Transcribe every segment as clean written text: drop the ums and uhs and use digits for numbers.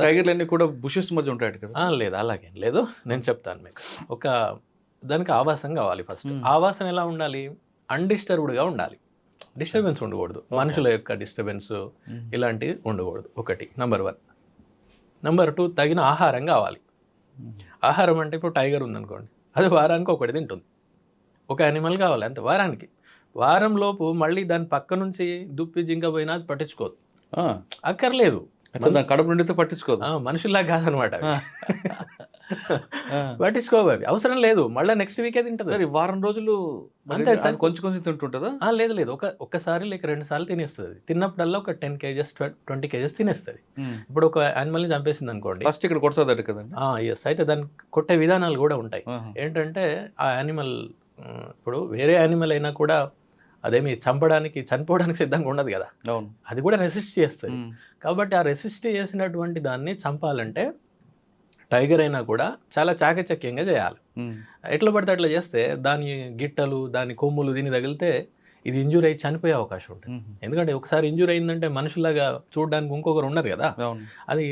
టైగర్లన్నీ కూడా బుషెస్ మధ్య ఉంటాయి కదా. లేదు అలాగేం లేదు, నేను చెప్తాను మీకు. ఒక దానికి ఆవాసం కావాలి ఫస్ట్. ఆవాసం ఎలా ఉండాలి? అన్డిస్టర్బ్డ్గా ఉండాలి, డిస్టర్బెన్స్ ఉండకూడదు, మనుషుల యొక్క డిస్టర్బెన్స్ ఇలాంటివి ఉండకూడదు. ఒకటి నెంబర్ 1. నెంబర్ 2, తగిన ఆహారం కావాలి. ఆహారం అంటే ఇప్పుడు టైగర్ ఉందనుకోండి, అది వారానికి ఒకటి తింటుంది, ఒక యానిమల్ కావాలి అంతే వారానికి. వారం లోపు మళ్ళీ దాని పక్క నుంచి దుప్పి జింక పోయినా అది పట్టించుకోదు, అక్కర్లేదు. కడుపు నిండితే పట్టించుకోదు, మనుషుల్లా కాదనమాట, పట్టించుకోవు, అవి అవసరం లేదు, మళ్ళీ నెక్స్ట్ వీకే తింటుంది. సరే వారం రోజులు అంతే సార్, కొంచెం కొంచెం తింటుంటుందా? లేదు లేదు, ఒక్కసారి లేక 2 సార్లు తినేస్తుంది. తిన్నప్పుడల్లా ఒక 10 kgs 20 kgs తినేస్తుంది. ఇప్పుడు ఒక యానిమల్ని చంపేసింది అనుకోండి, ఫస్ట్ ఇక్కడ కొడుతుంది కదండి. ఎస్, అయితే దాన్ని కొట్టే విధానాలు కూడా ఉంటాయి. ఏంటంటే ఆ యానిమల్, ఇప్పుడు వేరే యానిమల్ అయినా కూడా అదేమి చంపడానికి చనిపోవడానికి సిద్ధంగా ఉండదు కదా, అది కూడా రెసిస్ట్ చేస్తుంది. కాబట్టి ఆ రెసిస్ట్ చేసినటువంటి దాన్ని చంపాలంటే టైగర్ అయినా కూడా చాలా చాకచక్యంగా చేయాలి. ఎట్లా పడితే అట్లా చేస్తే దాని గిట్టలు, దాని కొమ్ములు దీన్ని తగిలితే ఇది ఇంజూరీ అయ్యి చనిపోయే అవకాశం ఉంటుంది. ఎందుకంటే ఒకసారి ఇంజూరీ అయిందంటే మనుషులాగా చూడడానికి ఇంకొకరు ఉన్నారు కదా, అది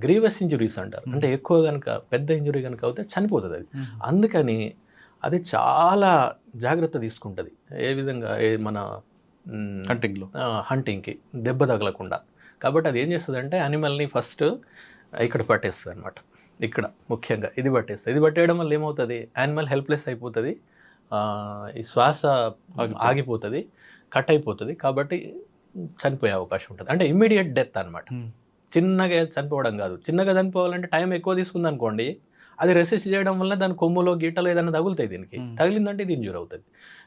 గ్రీవస్ ఇంజురీస్ అంటారు. అంటే ఎక్కువ కనుక పెద్ద ఇంజురీ కనుక అవుతే చనిపోతుంది అది. అందుకని అది చాలా జాగ్రత్త తీసుకుంటుంది. ఏ విధంగా మన హంటింగ్కి దెబ్బ తగలకుండా. కాబట్టి అది ఏం చేస్తుంది అంటే యానిమల్ని ఫస్ట్ ఇక్కడ పట్టేస్తుంది అనమాట. ఇక్కడ ముఖ్యంగా ఇది పట్టేస్తుంది. ఇది పట్టేయడం వల్ల ఏమవుతుంది, యానిమల్ హెల్ప్లెస్ అయిపోతుంది, ఈ శ్వాస ఆగిపోతుంది, కట్ అయిపోతుంది. కాబట్టి చనిపోయే అవకాశం ఉంటుంది. అంటే ఇమ్మీడియట్ డెత్ అనమాట. చిన్నగా చనిపోవడం కాదు. చిన్నగా చనిపోవాలంటే టైం ఎక్కువ తీసుకుంది అనుకోండి, అది రెసిస్ట్ చేయడం వల్ల దాని కొమ్ములో గీటలో ఏదైనా తగులుతాయి, దీనికి తగిలిందంటే ఇది ఇంజూర్ అవుతుంది.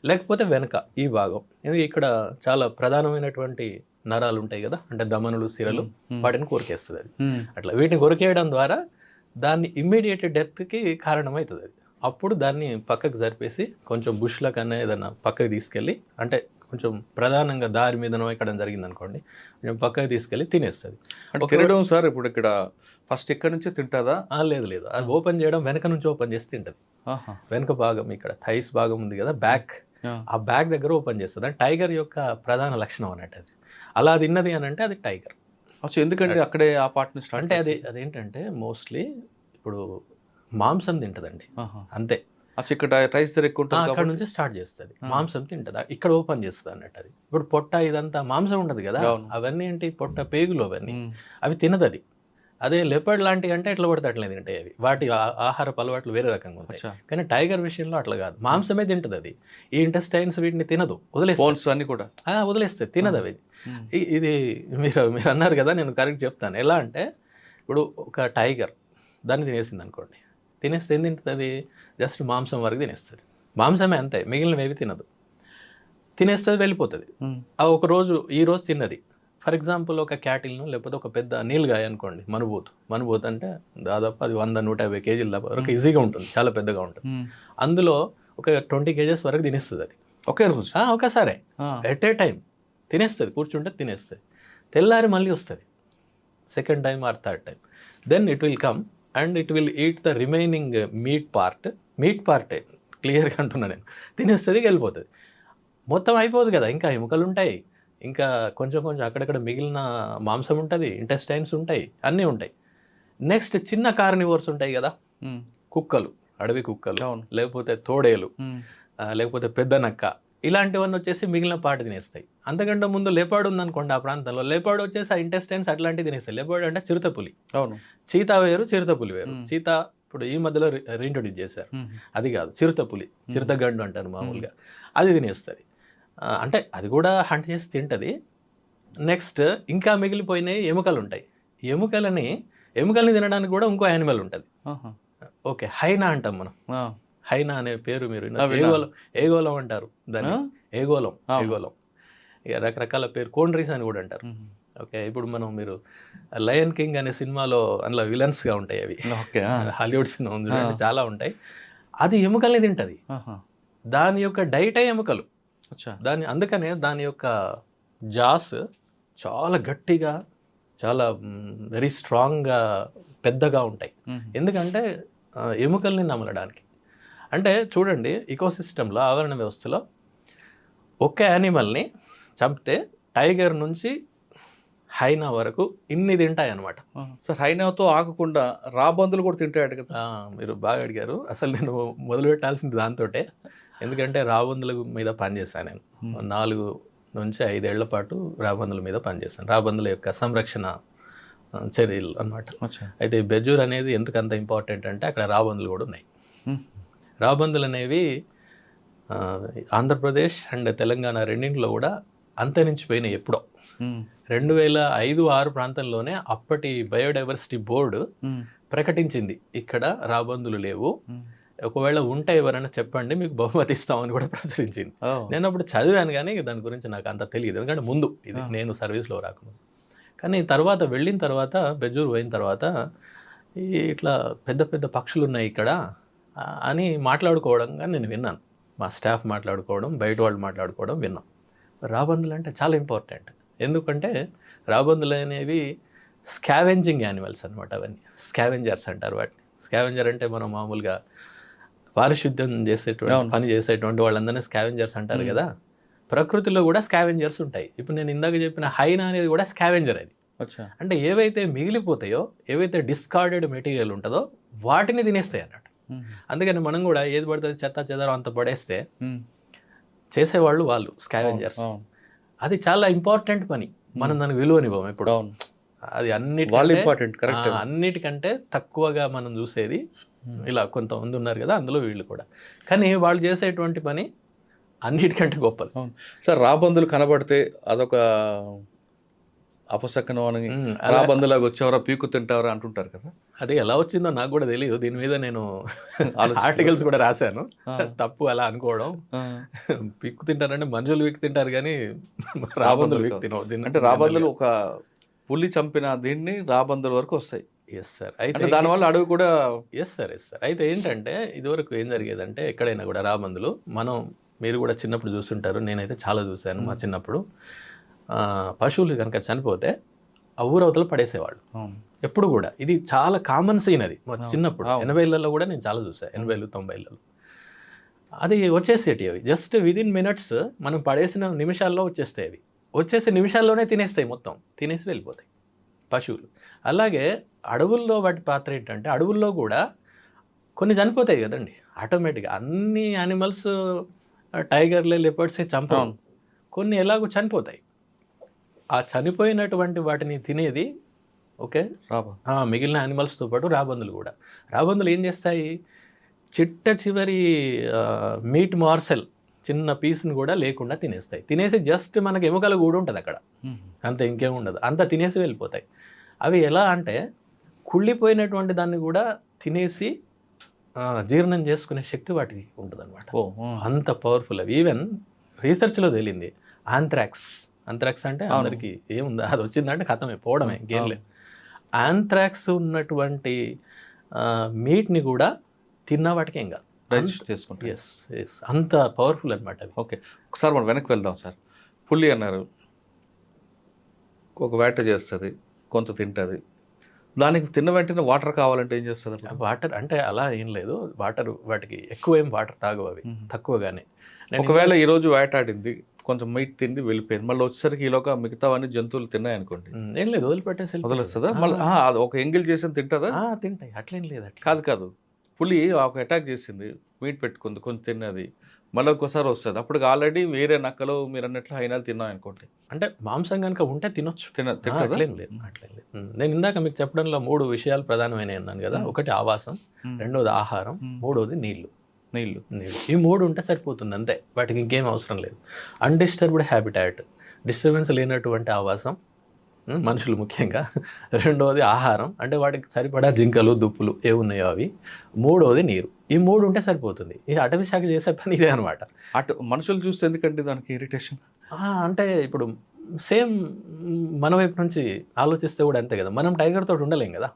లేకపోతే వెనక ఈ భాగం, ఇక్కడ చాలా ప్రధానమైనటువంటి నరాలు ఉంటాయి కదా, అంటే దమనులు, సిరలు, వాటిని కొరికేస్తుంది అది. అట్లా వీటిని కొరికేయడం ద్వారా దాన్ని ఇమ్మీడియట్ డెత్కి కారణమవుతుంది అది. అప్పుడు దాన్ని పక్కకు జరిపేసి కొంచెం బుష్ల కన్నా ఏదైనా పక్కకి తీసుకెళ్ళి, అంటే కొంచెం ప్రధానంగా దారి మీదనో ఎక్కడ జరిగింది అనుకోండి, కొంచెం పక్కకి తీసుకెళ్ళి తినేస్తుంది. తినడం సార్ ఇప్పుడు ఇక్కడ ఫస్ట్ ఎక్కడి నుంచో తింటుందా? లేదు లేదు, అది ఓపెన్ చేయడం వెనక నుంచి ఓపెన్ చేసి తింటుంది. వెనక భాగం ఇక్కడ థైస్ భాగం ఉంది కదా, బ్యాక్, ఆ బ్యాక్ దగ్గర ఓపెన్ చేస్తుంది. అంటే టైగర్ యొక్క ప్రధాన లక్షణం అన్నట్టు అది. అలా తిన్నది అని అంటే అది టైగర్. ఎందుకంటే అక్కడే ఆ పార్ట్ని స్టార్ట్ అంటే అదేంటంటే మోస్ట్లీ ఇప్పుడు మాంసం తింటదండి అంతే. అక్కడ నుంచి స్టార్ట్ చేస్తుంది, మాంసం తింటది, ఇక్కడ ఓపెన్ చేస్తుంది అన్నట్టు అది. ఇప్పుడు పొట్ట ఇదంతా మాంసం ఉండదు కదా, అవన్నీ ఏంటి పొట్ట పేగులు అవన్నీ, అవి తినదు అది. అదే లెపర్డ్ లాంటివి అంటే ఎట్లా పడితే అట్లనే తింటాయి అవి, వాటి ఆహారపు అలవాట్లు వేరే రకంగా ఉంటాయి. కానీ టైగర్ విషయంలో అట్లా కాదు, మాంసమే తింటది అది. ఈ ఇంటెస్టైన్స్ వీటిని తినదు, వదిలేస్తుంది కూడా, వదిలేస్తుంది, తినదు అవి. ఇది మీరు అన్నారు కదా, నేను కరెక్ట్ చెప్తాను. ఎలా అంటే ఇప్పుడు ఒక టైగర్ దాన్ని తినేసింది అనుకోండి, తినేస్తే ఏం తింటుంది, జస్ట్ మాంసం వరకు తినేస్తుంది, మాంసమే అంతే, మిగిలినవి ఏవి తినదు. తినేస్తుంది, వెళ్ళిపోతుంది. ఒక రోజు ఈ రోజు తిన్నది, ఫర్ ఎగ్జాంపుల్ ఒక క్యాటిల్ను లేకపోతే ఒక పెద్ద నీళ్ళగాయ అనుకోండి, మనుబోతు అంటే దాదాపు అది 100-150 kg దాకా వరకు ఈజీగా ఉంటుంది, చాలా పెద్దగా ఉంటుంది. అందులో ఒక 20 kgs వరకు తినేస్తుంది అది ఒకే రోజు, ఒకసారి ఎట్ ఏ టైం తినేస్తుంది, కూర్చుంటే తినేస్తుంది. తెల్లారి మళ్ళీ వస్తుంది second time or third time, then it will come and it will eat the remaining meat పార్టే క్లియర్గా అంటున్నా నేను, తినేస్తుంది, వెళ్ళిపోతుంది. మొత్తం అయిపోదు కదా, ఇంకా ఎముకలు ఉంటాయి, ఇంకా కొంచెం అక్కడక్కడ మిగిలిన మాంసం ఉంటుంది, ఇంటెస్టైన్స్ ఉంటాయి, అన్నీ ఉంటాయి. నెక్స్ట్ చిన్న కార్నివోర్స్ ఉంటాయి కదా, కుక్కలు, అడవి కుక్కలు, లేకపోతే తోడేలు, లేకపోతే పెద్ద నక్క, ఇలాంటివన్నీ వచ్చేసి మిగిలిన పార్ట్ తినేస్తాయి. అంతకంటే ముందు లేపాడు ఉందనుకోండి, ఆ ప్రాంతంలో లేపాడు వచ్చేసి ఆ ఇంటెస్టైన్స్ అట్లాంటివి తినేస్తాయి. లేపాడు అంటే చిరుతపులి, చీతా వేరు, చిరుతపులి వేరు. చీతా ఇప్పుడు ఈ మధ్యలో రీఇంట్రొడ్యూస్ చేశారు, అది కాదు, చిరుతపులి, చిరుతగండు అంటారు మామూలుగా, అది తినేస్తుంది. అంటే అది కూడా హంట్ చేసి తింటుంది. నెక్స్ట్ ఇంకా మిగిలిపోయినాయి ఎముకలు ఉంటాయి, ఎముకల్ని తినడానికి కూడా ఇంకో యానిమల్ ఉంటుంది. ఓకే, హైనా అంటాం మనం, హైనా అనే పేరు మీరు ఏగోలం అంటారు దాన్ని, ఏగోలం ఇక రకరకాల పేరు, కోండ్రీస్ అని కూడా అంటారు. ఓకే, ఇప్పుడు మీరు లయన్ కింగ్ అనే సినిమాలో అందులో విలన్స్గా ఉంటాయి అవి, హాలీవుడ్ సినిమా ఉంది చాలా ఉంటాయి, అది ఎముకల్ని తింటుంది. దాని యొక్క డైటే ఎముకలు, అందుకనే దాని యొక్క జాస్ చాలా గట్టిగా, చాలా వెరీ స్ట్రాంగ్గా, పెద్దగా ఉంటాయి. ఎందుకంటే ఎముకల్ని నమలడానికి. అంటే చూడండి, ఈకోసిస్టంలో, ఆవరణ వ్యవస్థలో ఒక యానిమల్ని చంపితే టైగర్ నుంచి హైనా వరకు ఇన్ని తింటాయి అనమాట. సార్ హైనాతో ఆగకుండా రాబందులు కూడా తింటాయట కదా. మీరు బాగా అడిగారు. అసలు నేను మొదలు పెట్టాల్సింది దాంతోటే. ఎందుకంటే రాబందుల మీద పనిచేశాను నేను. 4 నుంచి 5 ఏళ్ల పాటు రాబందుల మీద పనిచేశాను. రాబందుల యొక్క సంరక్షణ చర్యలు అనమాట. అయితే బెజ్జూర్ అనేది ఎందుకు అంత ఇంపార్టెంట్ అంటే అక్కడ రాబందులు కూడా ఉన్నాయి. రాబందులు అనేవి ఆంధ్రప్రదేశ్ అండ్ తెలంగాణ రెండింటిలో కూడా అంతరించిపోయినాయి ఎప్పుడో. 2005-6 ప్రాంతంలోనే అప్పటి బయోడైవర్సిటీ బోర్డు ప్రకటించింది ఇక్కడ రాబందులు లేవు, ఒకవేళ ఉంటే ఎవరైనా చెప్పండి మీకు బహుమతి ఇస్తామని కూడా ప్రచురించింది. నేను అప్పుడు చదివాను కానీ దాని గురించి నాకు అంత తెలియదు, ఎందుకంటే ముందు ఇది నేను సర్వీస్లో రాకముందు. కానీ తర్వాత వెళ్ళిన తర్వాత బెజ్జూర్ పోయిన తర్వాత ఇట్లా పెద్ద పెద్ద పక్షులు ఉన్నాయి ఇక్కడ అని మాట్లాడుకోవడంగా నేను విన్నాను. మా స్టాఫ్ మాట్లాడుకోవడం, బయట వాళ్ళు మాట్లాడుకోవడం విన్నాం. రాబందులు అంటే చాలా ఇంపార్టెంట్. ఎందుకంటే రాబందులు అనేవి స్కావెంజింగ్ యానిమల్స్ అనమాట. అవన్నీ స్కావెంజర్స్ అంటారు వాటిని. స్కావెంజర్ అంటే మనం మామూలుగా పారిశుద్ధ్యం చేసేటువంటి పని చేసేటువంటి వాళ్ళందరినీ స్కావెంజర్స్ అంటారు కదా. ప్రకృతిలో కూడా స్కావెంజర్స్ ఉంటాయి. ఇప్పుడు నేను ఇందాక చెప్పిన హైనా అనేది కూడా స్కావెంజర్. అది అంటే ఏవైతే మిగిలిపోతాయో, ఏవైతే డిస్కార్డెడ్ మెటీరియల్ ఉంటుందో వాటిని తినేస్తాయి అన్నట్టు. అందుకని మనం కూడా ఏది పడుతుంది చెత్త చెదరం అంత పడేస్తే చేసేవాళ్ళు వాళ్ళు స్కావెంజర్స్. అది చాలా ఇంపార్టెంట్ పని. మనం దానికి విలువనివ్వం ఇప్పుడు. అది అన్నిటికంటే తక్కువగా మనం చూసేది ఇలా కొంతమంది ఉన్నారు కదా, అందులో వీళ్ళు కూడా. కానీ వాళ్ళు చేసేటువంటి పని అన్నిటికంటే గొప్పది. సార్ రాబందులు కనబడితే అదొక అపశకనం అని, రాబందులాగా వచ్చేవరా పీకు తింటావరా అంటుంటారు కదా. అది ఎలా వచ్చిందో నాకు కూడా తెలియదు. దీని మీద నేను ఆర్టికల్స్ కూడా రాశాను. తప్పు అలా అనుకోవడం. పిక్కు తింటారంటే మనుషులు పిక్కు తింటారు కానీ రాబందులు పిక్కు తినవు. అంటే రాబందులు ఒక పులి చంపిన దీన్ని రాబందుల వరకు వస్తాయి. Yes sir. అయితే దానివల్ల అడవి కూడా ఎస్ సార్. అయితే ఏంటంటే ఇదివరకు ఏం జరిగేదంటే ఎక్కడైనా కూడా రాబందులు, మీరు కూడా చిన్నప్పుడు చూస్తుంటారు, నేనైతే చాలా చూశాను మా చిన్నప్పుడు. పశువులు కనుక చనిపోతే ఆ ఊరవతలు పడేసేవాళ్ళు ఎప్పుడు కూడా. ఇది చాలా కామన్ సీన్ అది మా చిన్నప్పుడు. 80లలో కూడా నేను చాలా చూసాను. 80, 90లలో అది వచ్చేసేటి. అవి జస్ట్ విదిన్ మినిట్స్ మనం పడేసిన నిమిషాల్లో వచ్చేస్తాయి. అవి వచ్చేసి నిమిషాల్లోనే తినేస్తాయి, మొత్తం తినేసి వెళ్ళిపోతాయి పశువులు. అలాగే అడవుల్లో వాటి పాత్ర ఏంటంటే, అడవుల్లో కూడా కొన్ని చనిపోతాయి కదండి ఆటోమేటిక్గా. అన్ని యానిమల్స్ టైగర్లే లెపర్డ్సే చంపడం, కొన్ని ఎలాగో చనిపోతాయి. ఆ చనిపోయినటువంటి వాటిని తినేది ఓకే మిగిలిన యానిమల్స్తో పాటు రాబందులు కూడా. రాబందులు ఏం చేస్తాయి, చిట్ట చివరి మీట్ మార్సెల్ చిన్న పీస్ని కూడా లేకుండా తినేస్తాయి. తినేసి జస్ట్ మనకి ఎముకల గూడు ఉంటుంది అక్కడ, అంత ఇంకేం ఉండదు, అంత తినేసి వెళ్ళిపోతాయి. అవి ఎలా అంటే కుళ్ళిపోయినటువంటి దాన్ని కూడా తినేసి జీర్ణం చేసుకునే శక్తి వాటికి ఉంటుంది అనమాట. అంత పవర్ఫుల్ అవి. ఈవెన్ రీసెర్చ్లో తేలింది ఆంథ్రాక్స్ అంటే అందరికీ ఏముంది, అది వచ్చిందంటే కథమే, పోవడమే, ఇంకేం లేదు. ఆంథ్రాక్స్ ఉన్నటువంటి మీట్ని కూడా తిన్న వాటికి ఏం కాదు, చేసుకుంటాం. ఎస్ అంత పవర్ఫుల్ అనమాట అవి. ఓకే, ఒకసారి మనం వెనక్కి వెళ్దాం సార్. పులి అన్నారు, ఒక వేట చేస్తుంది, కొంత తింటుంది. దానికి తిన్న వెంటనే వాటర్ కావాలంటే ఏం చేస్తుంది? వాటర్ అంటే అలా ఏం లేదు, వాటర్ వాటికి ఎక్కువ ఏం వాటర్ తాగవు అవి, తక్కువగానే. ఒకవేళ ఈరోజు వేటాడింది, కొంచెం మీట్ తింది, వెళ్ళిపోయింది, మళ్ళీ వచ్చేసరికి ఈలోగా మిగతావన్నీ జంతువులు తిన్నాయి అనుకోండి, ఏం లేదు, వదిలేస్తుందా? మళ్ళీ ఒక ఎంగిల్ చేసి తింటుందా? తింటాయి, అట్లేం లేదు. కాదు, పులి ఒక అటాక్ చేసింది, మీట్ పెట్టుకుంది, కొంచెం తిన్నది, మళ్ళీ ఒక్కోసారి వస్తుంది, అప్పుడు ఆల్రెడీ వేరే నక్కలు మీరు అన్నట్లు హైనాలు తిన్నాం అనుకోండి, అంటే మాంసం కనుక ఉంటే తినొచ్చు. అట్లేం లేదు. నేను ఇందాక మీకు చెప్పడంలో 3 విషయాలు ప్రధానమైనవి అన్నాను కదా. ఒకటి ఆవాసం, రెండోది ఆహారం, మూడోది నీళ్లు. ఈ 3 ఉంటే సరిపోతుంది అంతే, వాటికి ఇంకేం అవసరం లేదు. అన్డిస్టర్బ్డ్ హ్యాబిటాట్, డిస్టర్బెన్స్ లేనటువంటి ఆవాసం, మనుషులు ముఖ్యంగా. రెండవది ఆహారం, అంటే వాటికి సరిపడా జింకలు, దుప్పులు ఏమున్నాయో అవి. మూడవది నీరు. ఈ 3 ఉంటే సరిపోతుంది. ఇది అటవీ శాఖ చేసే పని ఇదే అనమాట. మనుషులు చూస్తే ఎందుకంటే దానికి ఇరిటేషన్. అంటే ఇప్పుడు సేమ్ మన వైపు నుంచి ఆలోచిస్తే కూడా అంతే కదా. మనం టైగర్ తోటి ఉండలేం కదా.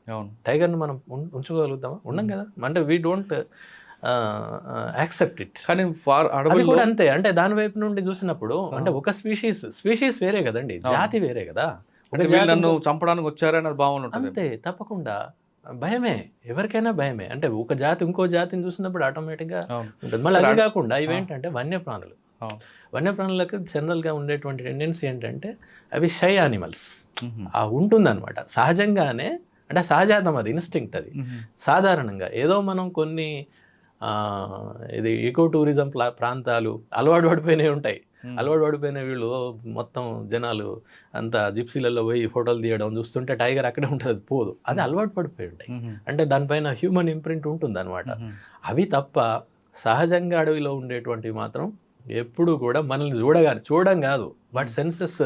టైగర్ని మనం ఉంచుకోగలుగుతామా? ఉండం కదా. అంటే వీ డోంట్ యాక్సెప్ట్ ఇట్. కానీ అది కూడా అంతే. అంటే దాని వైపు నుండి చూసినప్పుడు అంటే ఒక స్పీషీస్ వేరే కదండి, జాతి వేరే కదా. నన్ను చంపడానికి వచ్చారని బాగుంటుంది అంతే, తప్పకుండా భయమే, ఎవరికైనా భయమే. అంటే ఒక జాతి ఇంకో జాతిని చూసినప్పుడు ఆటోమేటిక్గా ఉంటుంది. మళ్ళీ అదే కాకుండా ఇవేంటంటే వన్యప్రాణులు. వన్యప్రాణులకు జనరల్గా ఉండేటువంటి టెండెన్సీ ఏంటంటే అవి షై యానిమల్స్ ఉంటుందన్నమాట సహజంగానే, అంటే సహజాతం, అది ఇన్స్టింక్ట్, అది సాధారణంగా. ఏదో మనం కొన్ని ఇది ఈకో టూరిజం ప్రాంతాలు అలవాటు పడిపోయినవి ఉంటాయి. అలవాటు పడిపోయిన వీళ్ళు మొత్తం జనాలు అంతా జిప్సీలలో పోయి ఫోటోలు తీయడం చూస్తుంటే టైగర్ అక్కడే ఉంటుంది, అది పోదు. అది అలవాటు పడిపోయి ఉంటాయి, అంటే దానిపైన హ్యూమన్ ఇంప్రింట్ ఉంటుంది అనమాట. అవి తప్ప సహజంగా అడవిలో ఉండేటువంటివి మాత్రం ఎప్పుడు కూడా మనల్ని చూడడం కాదు, వాటి సెన్సెస్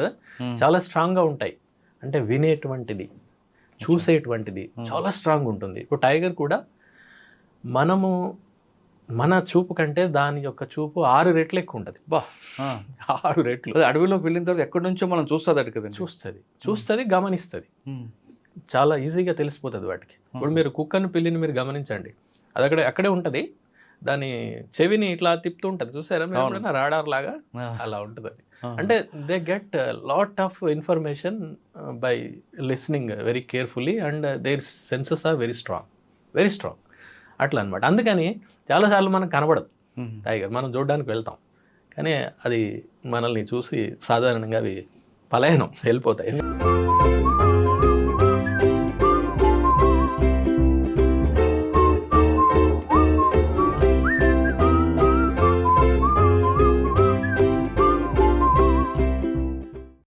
చాలా స్ట్రాంగ్గా ఉంటాయి. అంటే వినేటువంటిది, చూసేటువంటిది చాలా స్ట్రాంగ్ ఉంటుంది. ఇప్పుడు టైగర్ కూడా మన చూపు కంటే దాని యొక్క చూపు 6 రెట్లు ఎక్కువ ఉంటుంది. 6 రెట్లు. అడవిలోకి వెళ్ళిన తర్వాత ఎక్కడి నుంచో మనం చూస్తుంది కదండి. చూస్తుంది, గమనిస్తుంది, చాలా ఈజీగా తెలిసిపోతుంది వాటికి. ఇప్పుడు మీరు కుక్కను, పిల్లిని మీరు గమనించండి, అది అక్కడే ఉంటుంది, దాని చెవిని ఇట్లా తిప్పుతూ ఉంటుంది, చూసారా మీరు? రాడార్ లాగా అలా ఉంటుంది అది. అంటే they get lot of information by listening very carefully and their senses are very strong అట్లా అనమాట. అందుకని చాలాసార్లు మనకు కనబడదు టైగర్, మనం చూడడానికి వెళ్తాం, కానీ అది మనల్ని చూసి సాధారణంగా అవి పలాయనం వెళ్ళిపోతాయి.